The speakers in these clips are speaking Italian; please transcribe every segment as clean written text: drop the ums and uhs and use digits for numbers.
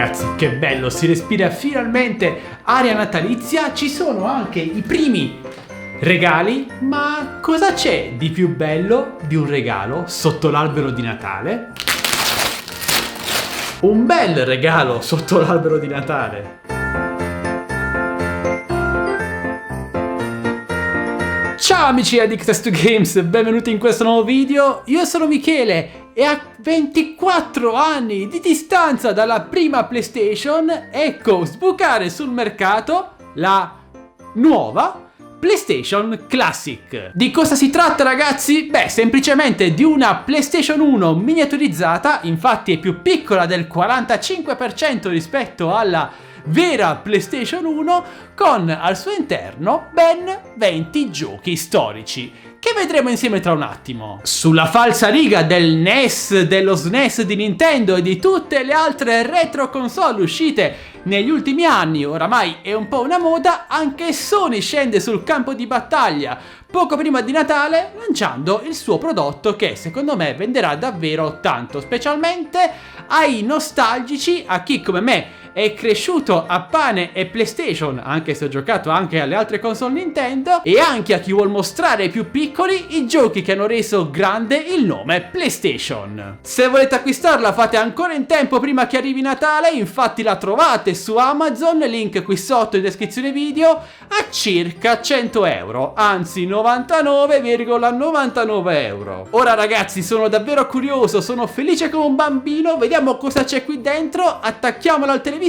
ragazzi, che bello, si respira finalmente aria natalizia, ci sono anche i primi regali, ma cosa c'è di più bello di un regalo sotto l'albero di Natale? Un bel regalo sotto l'albero di Natale. Ciao amici Addicted to Games, benvenuti in questo nuovo video. Io sono Michele e a 24 anni di distanza dalla prima PlayStation, ecco sbucare sul mercato la nuova PlayStation Classic. Di cosa si tratta, ragazzi? Beh, semplicemente di una PlayStation 1 miniaturizzata, infatti è più piccola del 45% rispetto alla vera PlayStation 1, con al suo interno ben 20 giochi storici che vedremo insieme tra un attimo. Sulla falsariga del NES, dello SNES di Nintendo e di tutte le altre retro console uscite negli ultimi anni, oramai è un po' una moda, anche Sony scende sul campo di battaglia poco prima di Natale lanciando il suo prodotto che secondo me venderà davvero tanto, specialmente ai nostalgici, a chi come me è cresciuto a pane e PlayStation, anche se ho giocato anche alle altre console Nintendo, e anche a chi vuol mostrare ai più piccoli i giochi che hanno reso grande il nome PlayStation. Se volete acquistarla fate ancora in tempo prima che arrivi Natale, infatti la trovate su Amazon, link qui sotto in descrizione video, a circa 100 euro, anzi 99,99 euro. Ora ragazzi, sono davvero curioso, sono felice come un bambino, vediamo cosa c'è qui dentro, attacchiamola al televisore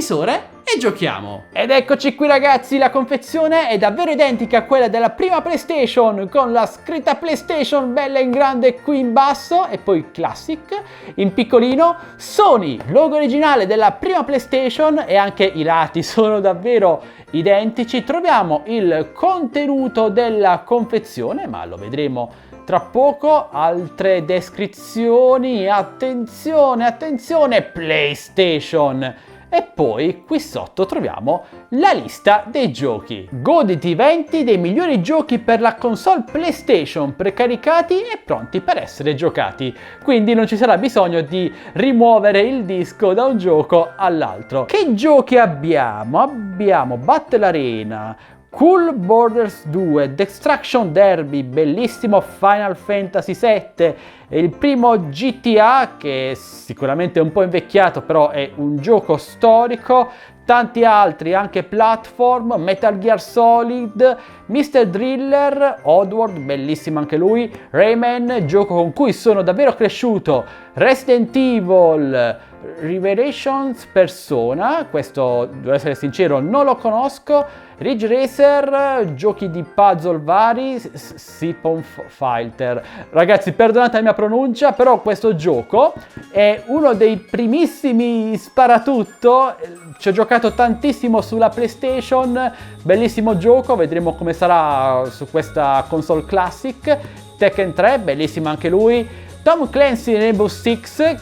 e giochiamo. Ed eccoci qui ragazzi, la confezione è davvero identica a quella della prima PlayStation, con la scritta PlayStation bella in grande qui in basso e poi Classic in piccolino, Sony, logo originale della prima PlayStation, e anche i lati sono davvero identici. Troviamo il contenuto della confezione, ma lo vedremo tra poco. Altre descrizioni, attenzione, attenzione, PlayStation. E poi qui sotto troviamo la lista dei giochi. Goditi 20 dei migliori giochi per la console PlayStation, precaricati e pronti per essere giocati. Quindi non ci sarà bisogno di rimuovere il disco da un gioco all'altro. Che giochi abbiamo? Abbiamo Battle Arena, Cool Borders 2, Destruction Derby, bellissimo Final Fantasy VII, e il primo GTA che sicuramente è un po' invecchiato però è un gioco storico, tanti altri anche platform, Metal Gear Solid, Mr. Driller, Oddworld, bellissimo anche lui, Rayman, gioco con cui sono davvero cresciuto, Resident Evil, Revelations Persona, questo devo essere sincero non lo conosco, Ridge Racer, giochi di puzzle vari, Siphon Filter. Ragazzi, perdonate la mia pronuncia, però questo gioco è uno dei primissimi sparatutto, ci ho giocato tantissimo sulla PlayStation, bellissimo gioco, vedremo come sarà su questa console Classic. Tekken 3, bellissimo anche lui, Tom Clancy Rainbow Six,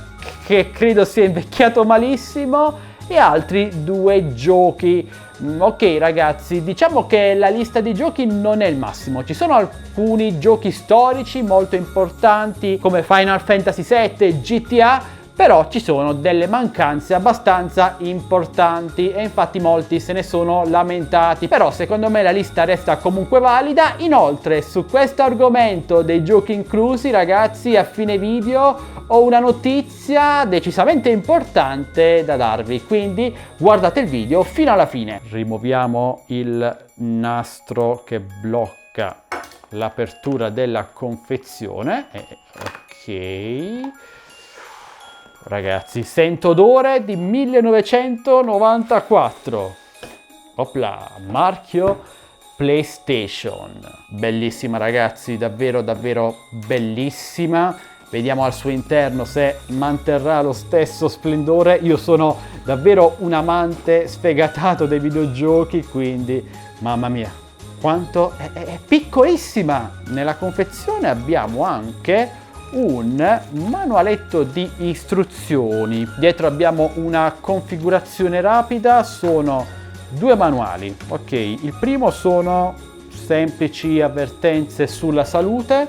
che credo sia invecchiato malissimo, e altri due giochi. Ok ragazzi, diciamo che la lista di giochi non è il massimo, ci sono alcuni giochi storici molto importanti come Final Fantasy VII e GTA, però ci sono delle mancanze abbastanza importanti e infatti molti se ne sono lamentati, però secondo me la lista resta comunque valida. Inoltre su questo argomento dei giochi inclusi, ragazzi, a fine video ho una notizia decisamente importante da darvi, quindi guardate il video fino alla fine. Rimuoviamo il nastro che blocca l'apertura della confezione, ok. Ragazzi, sento odore di 1994. Opla, marchio PlayStation. Bellissima ragazzi, davvero davvero bellissima. Vediamo al suo interno se manterrà lo stesso splendore. Io sono davvero un amante sfegatato dei videogiochi, quindi mamma mia, quanto è piccolissima. Nella confezione abbiamo anche un manualetto di istruzioni. Dietro abbiamo una configurazione rapida, sono due manuali. Ok, il primo sono semplici avvertenze sulla salute,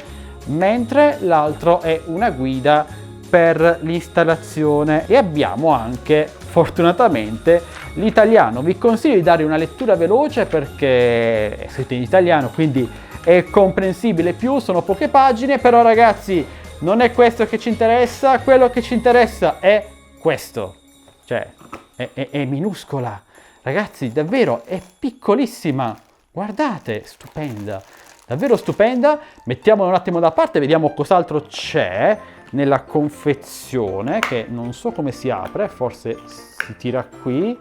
mentre l'altro è una guida per l'installazione, e abbiamo anche fortunatamente l'italiano. Vi consiglio di dare una lettura veloce perché è scritto in italiano, quindi è comprensibile più, sono poche pagine, però ragazzi non è questo che ci interessa, quello che ci interessa è questo, cioè è minuscola, ragazzi, davvero è piccolissima, guardate, stupenda, davvero stupenda. Mettiamola un attimo da parte, vediamo cos'altro c'è nella confezione, che non so come si apre, forse si tira qui,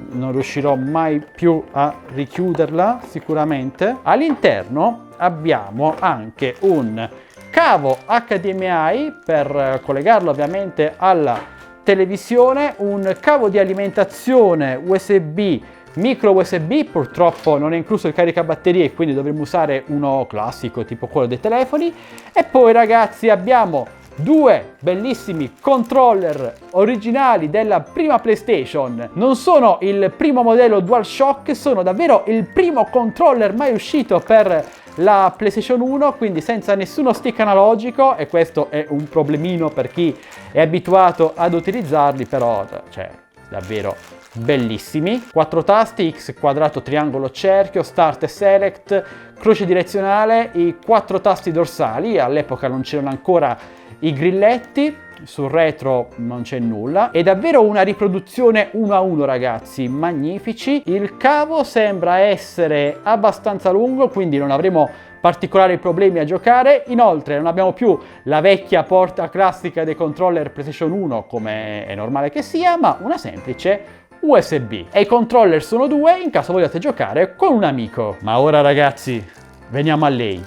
non riuscirò mai più a richiuderla sicuramente. All'interno abbiamo anche un cavo HDMI per collegarlo ovviamente alla televisione, un cavo di alimentazione USB, micro USB, purtroppo non è incluso il caricabatterie, quindi dovremmo usare uno classico tipo quello dei telefoni. E poi ragazzi abbiamo due bellissimi controller originali della prima PlayStation. Non sono il primo modello DualShock, sono davvero il primo controller mai uscito per la PlayStation 1, quindi senza nessuno stick analogico, e questo è un problemino per chi è abituato ad utilizzarli, però cioè davvero bellissimi. 4 tasti, X, quadrato, triangolo, cerchio, start e select, croce direzionale, i 4 tasti dorsali, all'epoca non c'erano ancora i grilletti, sul retro non c'è nulla, è davvero una riproduzione 1 a 1 ragazzi, magnifici. Il cavo sembra essere abbastanza lungo, quindi non avremo particolari problemi a giocare. Inoltre non abbiamo più la vecchia porta classica dei controller PlayStation 1 come è normale che sia, ma una semplice USB, e i controller sono due in caso vogliate giocare con un amico. Ma ora ragazzi veniamo a lei.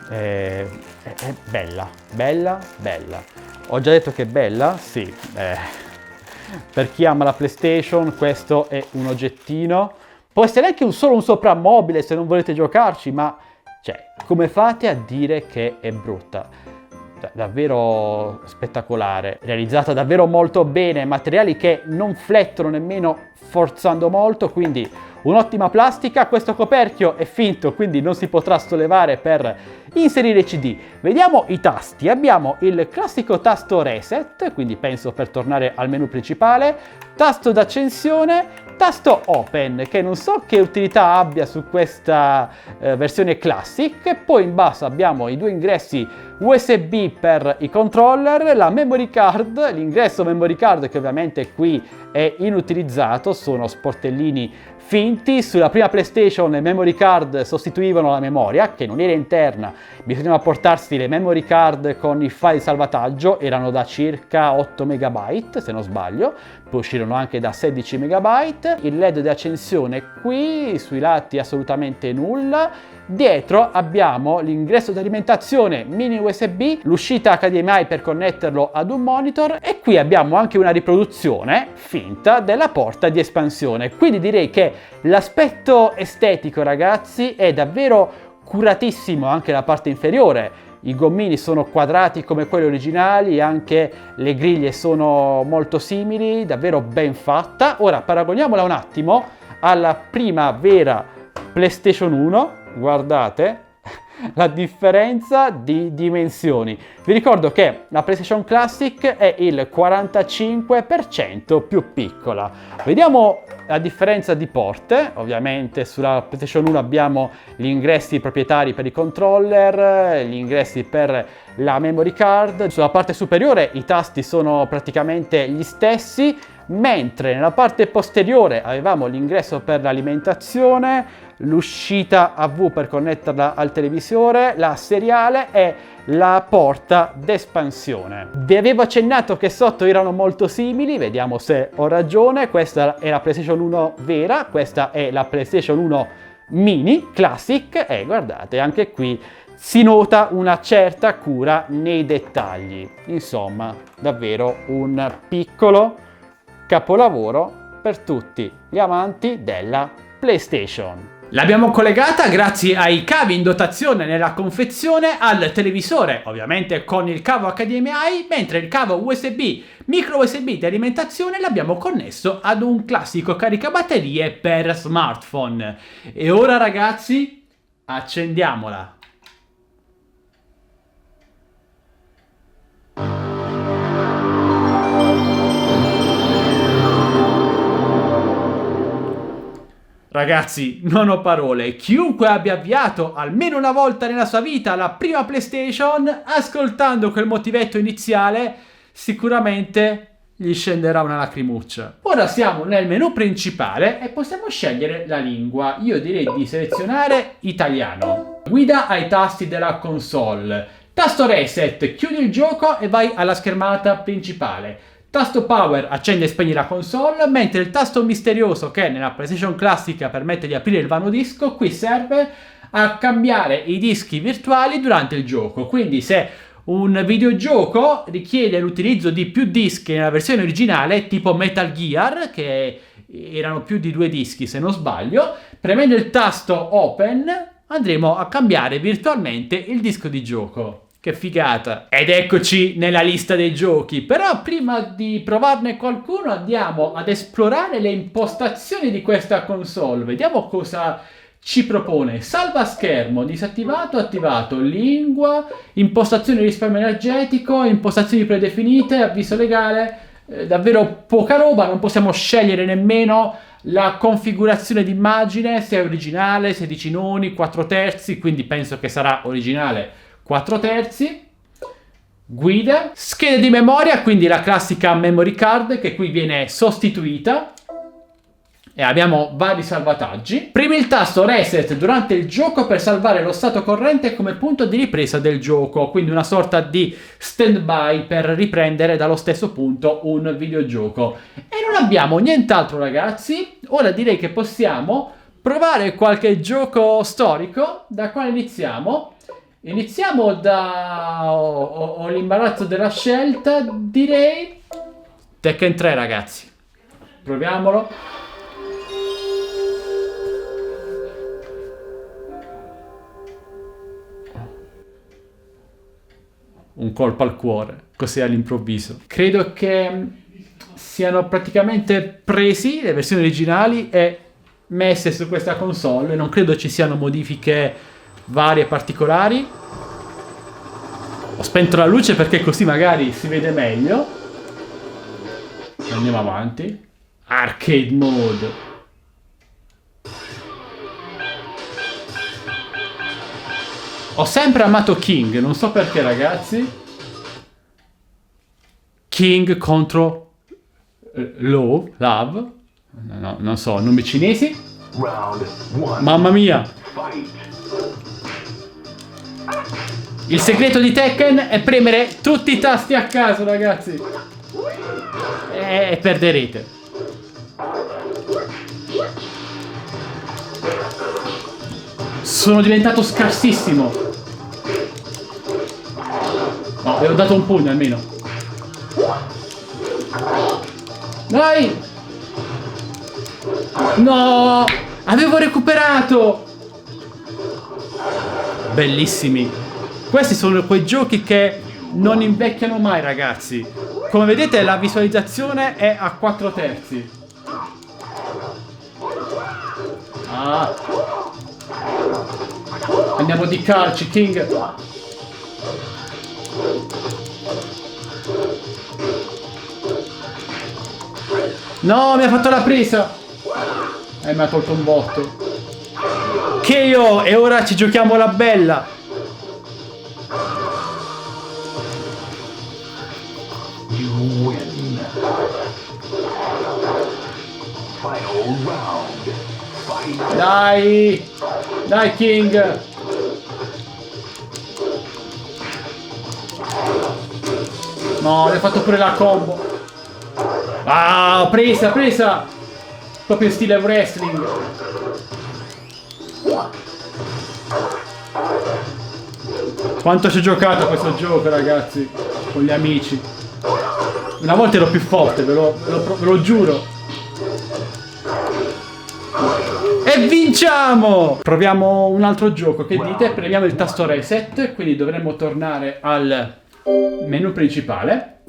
È bella, bella, bella. Ho già detto che è bella? Sì. Per chi ama la PlayStation questo è un oggettino. Può essere anche solo un soprammobile se non volete giocarci, ma cioè, come fate a dire che è brutta? Davvero spettacolare, realizzata davvero molto bene, materiali che non flettono nemmeno forzando molto, quindi un'ottima plastica. Questo coperchio è finto, quindi non si potrà sollevare per inserire CD. Vediamo i tasti. Abbiamo il classico tasto reset, quindi penso per tornare al menu principale, tasto d'accensione, tasto open, che non so che utilità abbia su questa versione classic. Poi in basso abbiamo i due ingressi USB per i controller, la memory card, l'ingresso memory card che ovviamente qui è inutilizzato, sono sportellini finti. Sulla prima PlayStation le memory card sostituivano la memoria, che non era interna, bisognava portarsi le memory card con i file salvataggio, erano da circa 8 MB se non sbaglio, poi uscirono anche da 16 MB. Il LED di accensione qui, sui lati assolutamente nulla. Dietro abbiamo l'ingresso di alimentazione mini USB, l'uscita HDMI per connetterlo ad un monitor, e qui abbiamo anche una riproduzione finta della porta di espansione. Quindi direi che l'aspetto estetico ragazzi è davvero curatissimo, anche la parte inferiore. I gommini sono quadrati come quelli originali, anche le griglie sono molto simili, davvero ben fatta. Ora paragoniamola un attimo alla prima vera PlayStation 1, guardate la differenza di dimensioni. Vi ricordo che la PlayStation Classic è il 45% più piccola. Vediamo la differenza di porte. Ovviamente sulla PlayStation 1 abbiamo gli ingressi proprietari per i controller, gli ingressi per la memory card. Sulla parte superiore i tasti sono praticamente gli stessi, mentre nella parte posteriore avevamo l'ingresso per l'alimentazione, l'uscita AV per connetterla al televisore, la seriale e la porta d'espansione. Vi avevo accennato che sotto erano molto simili, vediamo se ho ragione. Questa è la PlayStation 1 vera, questa è la PlayStation 1 mini classic, e guardate anche qui si nota una certa cura nei dettagli. Insomma, davvero un piccolo capolavoro per tutti gli amanti della PlayStation. L'abbiamo collegata grazie ai cavi in dotazione nella confezione al televisore, ovviamente con il cavo HDMI, mentre il cavo USB, micro USB di alimentazione l'abbiamo connesso ad un classico caricabatterie per smartphone. E ora ragazzi, accendiamola. Ragazzi, non ho parole. Chiunque abbia avviato almeno una volta nella sua vita la prima PlayStation, ascoltando quel motivetto iniziale, sicuramente gli scenderà una lacrimuccia. Ora siamo nel menu principale e possiamo scegliere la lingua. Io direi di selezionare italiano. Guida ai tasti della console. Tasto reset, chiudi il gioco e vai alla schermata principale. Tasto power accende e spegne la console, mentre il tasto misterioso che nella PlayStation classica permette di aprire il vano disco, qui serve a cambiare i dischi virtuali durante il gioco. Quindi se un videogioco richiede l'utilizzo di più dischi nella versione originale, tipo Metal Gear, che erano più di 2 dischi se non sbaglio, premendo il tasto open andremo a cambiare virtualmente il disco di gioco. Che figata! Ed eccoci nella lista dei giochi. Però prima di provarne qualcuno andiamo ad esplorare le impostazioni di questa console. Vediamo cosa ci propone. Salva schermo, disattivato, attivato, lingua, impostazioni di risparmio energetico, impostazioni predefinite, avviso legale. Davvero poca roba, non possiamo scegliere nemmeno la configurazione d'immagine, se è originale, se è di cinoni, 4/3, quindi penso che sarà originale 4/3. Guida, scheda di memoria, quindi la classica memory card che qui viene sostituita. E abbiamo vari salvataggi. Premi il tasto reset durante il gioco per salvare lo stato corrente come punto di ripresa del gioco, quindi una sorta di stand-by per riprendere dallo stesso punto un videogioco. E non abbiamo nient'altro, ragazzi. Ora direi che possiamo provare qualche gioco storico. Da quale iniziamo? Iniziamo da... ho l'imbarazzo della scelta, direi Tekken 3, ragazzi. Proviamolo. Un colpo al cuore, così all'improvviso. Credo che siano praticamente presi le versioni originali e messe su questa console. Non credo ci siano modifiche varie e particolari. Ho spento la luce perché così magari si vede meglio. Andiamo avanti. Arcade mode. Ho sempre amato King, non so perché, ragazzi. King contro Love. No, non so, nomi cinesi. Mamma mia. Il segreto di Tekken è premere tutti i tasti a caso, ragazzi. E perderete. Sono diventato scarsissimo. No, avevo dato un pugno almeno. Dai! No! Avevo recuperato! Bellissimi. Questi sono quei giochi che non invecchiano mai, ragazzi. Come vedete la visualizzazione è a 4/3. Ah. Andiamo di calci, King. No, mi ha fatto la presa. Mi ha tolto un botto. KO, e ora ci giochiamo la bella. You win. Final round. Fight. Dai. Dai, King. No, le ho fatto pure la combo. Ah, presa. Proprio in stile wrestling. Quanto ci ho giocato a questo gioco, ragazzi, con gli amici. Una volta ero più forte, ve lo giuro. E vinciamo! Proviamo un altro gioco, che dite? Premiamo il tasto reset, quindi dovremmo tornare al menu principale.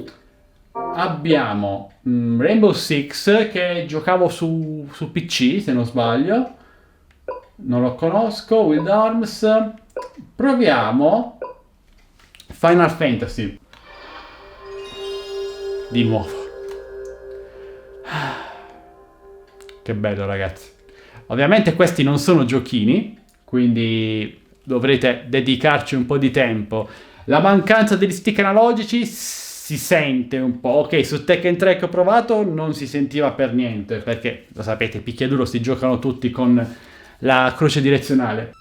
Abbiamo Rainbow Six, che giocavo su PC, se non sbaglio. Non lo conosco. Wild Arms. Proviamo Final Fantasy. Di nuovo. Che bello, ragazzi. Ovviamente questi non sono giochini, quindi dovrete dedicarci un po' di tempo. La mancanza degli stick analogici si sente un po'. Ok, su Tekken 3 che ho provato non si sentiva per niente, perché lo sapete, picchiaduro si giocano tutti con la croce direzionale.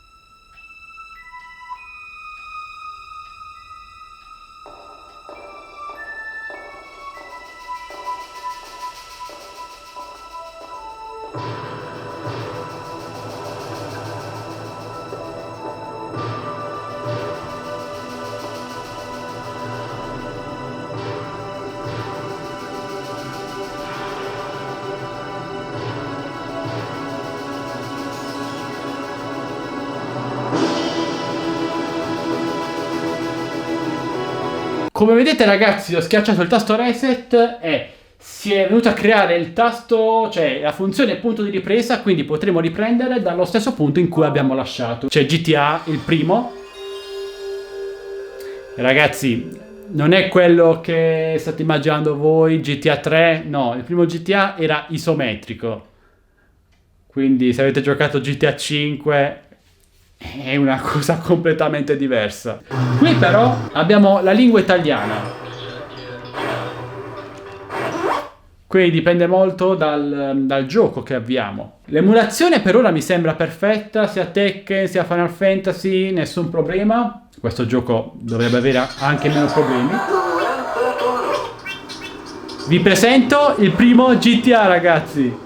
Come vedete ragazzi, ho schiacciato il tasto reset e si è venuto a creare il tasto, cioè la funzione punto di ripresa, quindi potremo riprendere dallo stesso punto in cui abbiamo lasciato. Cioè GTA, il primo. Ragazzi, non è quello che state immaginando voi, GTA 3, no, il primo GTA era isometrico. Quindi se avete giocato GTA 5... è una cosa completamente diversa. Qui però abbiamo la lingua italiana, quindi dipende molto dal gioco che avviamo. L'emulazione per ora mi sembra perfetta, sia Tekken sia Final Fantasy, nessun problema. Questo gioco dovrebbe avere anche meno problemi. Vi presento il primo GTA ragazzi.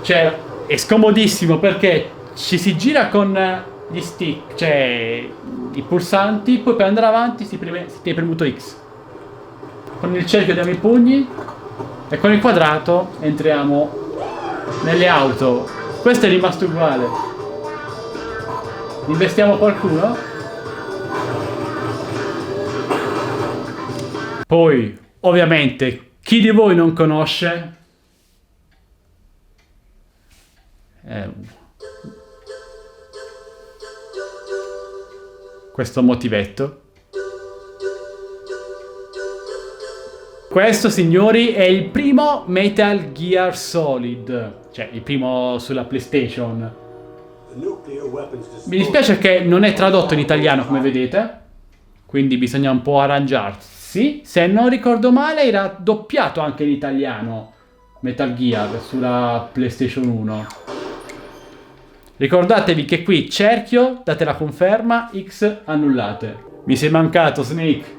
Cioè, è scomodissimo perché ci si gira con gli stick, cioè i pulsanti, poi per andare avanti si tiene premuto X. Con il cerchio diamo i pugni e con il quadrato entriamo nelle auto. Questo è rimasto uguale. Investiamo qualcuno? Poi, ovviamente, chi di voi non conosce... questo motivetto. Questo, signori, è il primo Metal Gear Solid, cioè il primo sulla PlayStation. Mi dispiace che non è tradotto in italiano, come vedete, quindi bisogna un po' arrangiarsi. Se non ricordo male era doppiato anche in italiano Metal Gear sulla PlayStation 1. Ricordatevi che qui cerchio, date la conferma, X annullate. Mi sei mancato, Snake.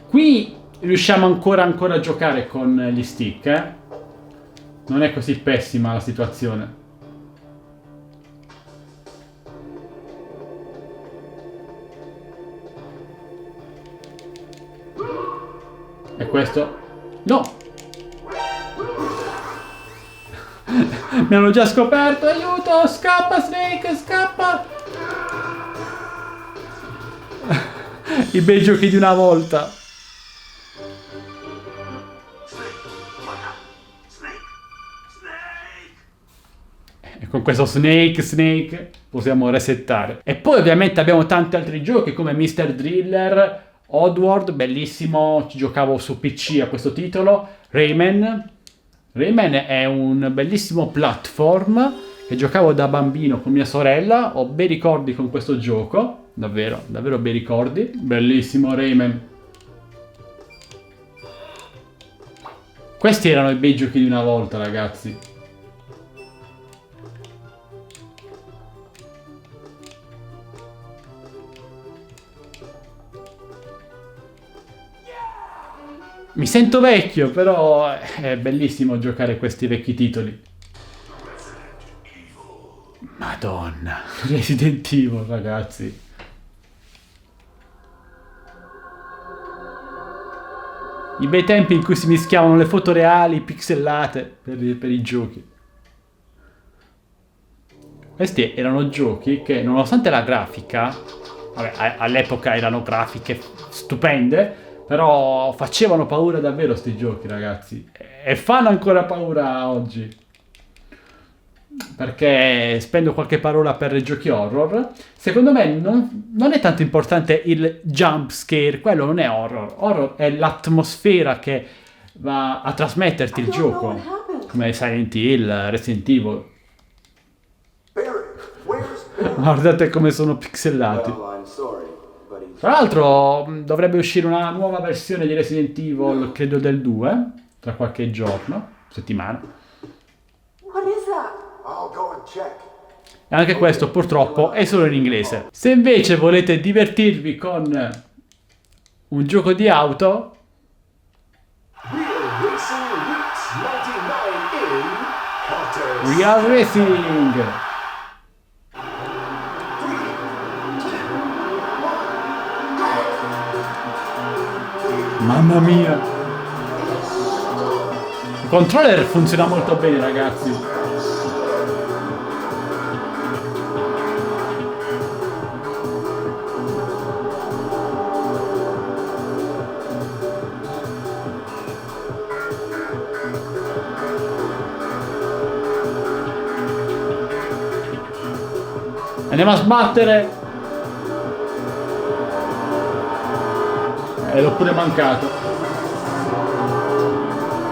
Qui riusciamo ancora a giocare con gli stick, eh? Non è così pessima la situazione. E questo? No! Mi hanno già scoperto, aiuto, scappa Snake, scappa! I bei giochi di una volta. E con questo Snake possiamo resettare. E poi ovviamente abbiamo tanti altri giochi come Mr. Driller, Oddworld, bellissimo, ci giocavo su PC a questo titolo, Rayman. Rayman è un bellissimo platform che giocavo da bambino con mia sorella, ho bei ricordi con questo gioco, davvero bei ricordi, bellissimo Rayman. Questi erano i bei giochi di una volta ragazzi. Mi sento vecchio, però è bellissimo giocare questi vecchi titoli. Madonna, Resident Evil, ragazzi. I bei tempi in cui si mischiavano le foto reali, pixellate, per i giochi. Questi erano giochi che, nonostante la grafica, vabbè, all'epoca erano grafiche stupende, però facevano paura davvero sti giochi, ragazzi. E fanno ancora paura oggi. perché spendo qualche parola per giochi horror. Secondo me non è tanto importante il jump scare, quello non è horror. Horror è l'atmosfera che va a trasmetterti il gioco, come Silent Hill, Resident Evil. Guardate come sono pixelati. Tra l'altro dovrebbe uscire una nuova versione di Resident Evil, credo del 2, tra qualche giorno, settimana. E anche questo purtroppo è solo in inglese. Se invece volete divertirvi con un gioco di auto, Real Racing! Mamma mia! Il controller funziona molto bene, ragazzi. Andiamo a sbattere. L'ho pure mancato.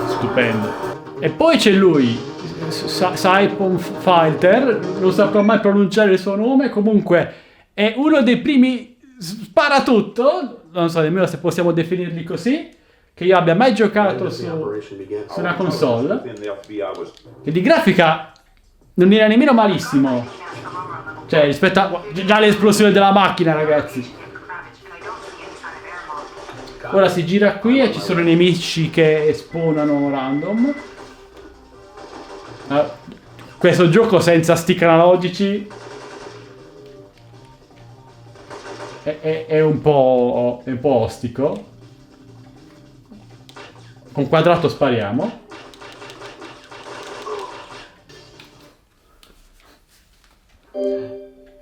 Stupendo. E poi c'è lui, Siphon Filter, non saprò mai pronunciare il suo nome, comunque è uno dei primi sparatutto, non so nemmeno se possiamo definirli così, che io abbia mai giocato su una console, che di grafica non era nemmeno malissimo, cioè rispetto a già l'esplosione della macchina, ragazzi. Ora si gira qui e ci sono i nemici che spawnano random. Questo gioco senza stick analogici è un po' ostico. Con quadrato spariamo.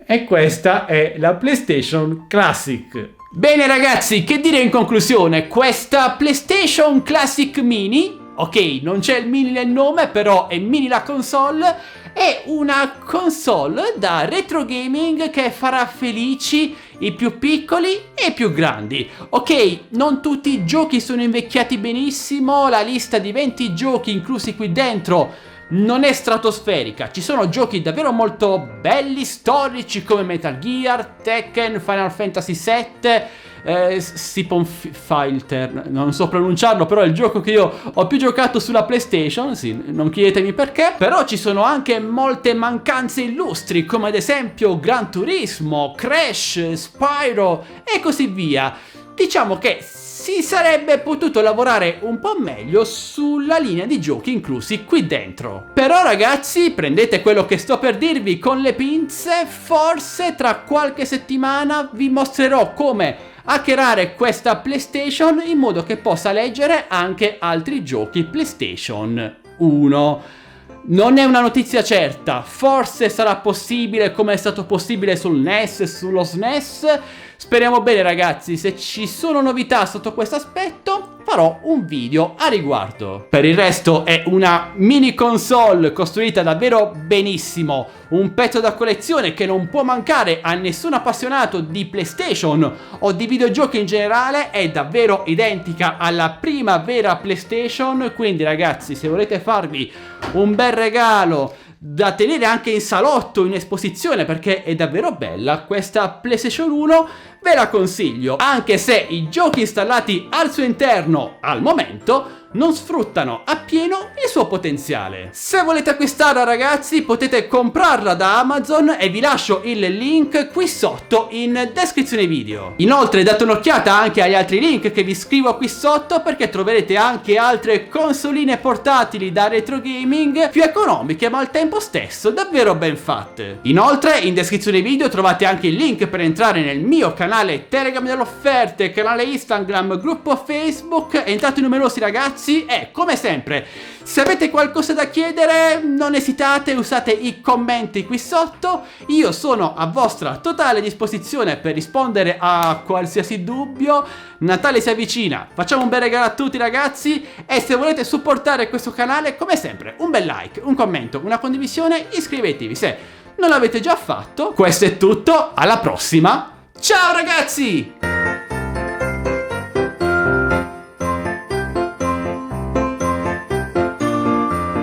E questa è la PlayStation Classic. Bene ragazzi, che dire in conclusione? Questa PlayStation Classic Mini, ok, non c'è il mini nel nome, però è mini la console, è una console da retro gaming che farà felici i più piccoli e i più grandi. Ok, non tutti i giochi sono invecchiati benissimo, la lista di 20 giochi inclusi qui dentro non è stratosferica, ci sono giochi davvero molto belli, storici come Metal Gear, Tekken, Final Fantasy VII, Siphon Filter, non so pronunciarlo, però è il gioco che io ho più giocato sulla PlayStation, sì, non chiedetemi perché. Però ci sono anche molte mancanze illustri, come ad esempio Gran Turismo, Crash, Spyro e così via. Diciamo che si sarebbe potuto lavorare un po' meglio sulla linea di giochi inclusi qui dentro. Però ragazzi, prendete quello che sto per dirvi con le pinze, forse tra qualche settimana vi mostrerò come hackerare questa PlayStation in modo che possa leggere anche altri giochi PlayStation 1. Non è una notizia certa, forse sarà possibile come è stato possibile sul NES e sullo SNES. Speriamo bene ragazzi, se ci sono novità sotto questo aspetto farò un video a riguardo. Per il resto è una mini console costruita davvero benissimo, un pezzo da collezione che non può mancare a nessun appassionato di PlayStation o di videogiochi in generale, è davvero identica alla prima vera PlayStation, quindi ragazzi se volete farvi un bel regalo da tenere anche in salotto, in esposizione, perché è davvero bella, questa PlayStation 1 ve la consiglio, anche se i giochi installati al suo interno al momento non sfruttano appieno il suo potenziale. Se volete acquistarla ragazzi potete comprarla da Amazon e vi lascio il link qui sotto in descrizione video. Inoltre date un'occhiata anche agli altri link che vi scrivo qui sotto, perché troverete anche altre consoline portatili da retro gaming più economiche ma al tempo stesso davvero ben fatte. Inoltre in descrizione video trovate anche il link per entrare nel mio canale canale Telegram delle offerte, canale Instagram, gruppo Facebook, entrate numerosi ragazzi e come sempre, se avete qualcosa da chiedere non esitate, usate i commenti qui sotto, io sono a vostra totale disposizione per rispondere a qualsiasi dubbio. Natale si avvicina, facciamo un bel regalo a tutti ragazzi e se volete supportare questo canale come sempre un bel like, un commento, una condivisione, iscrivetevi se non l'avete già fatto. Questo è tutto, alla prossima, ciao ragazzi!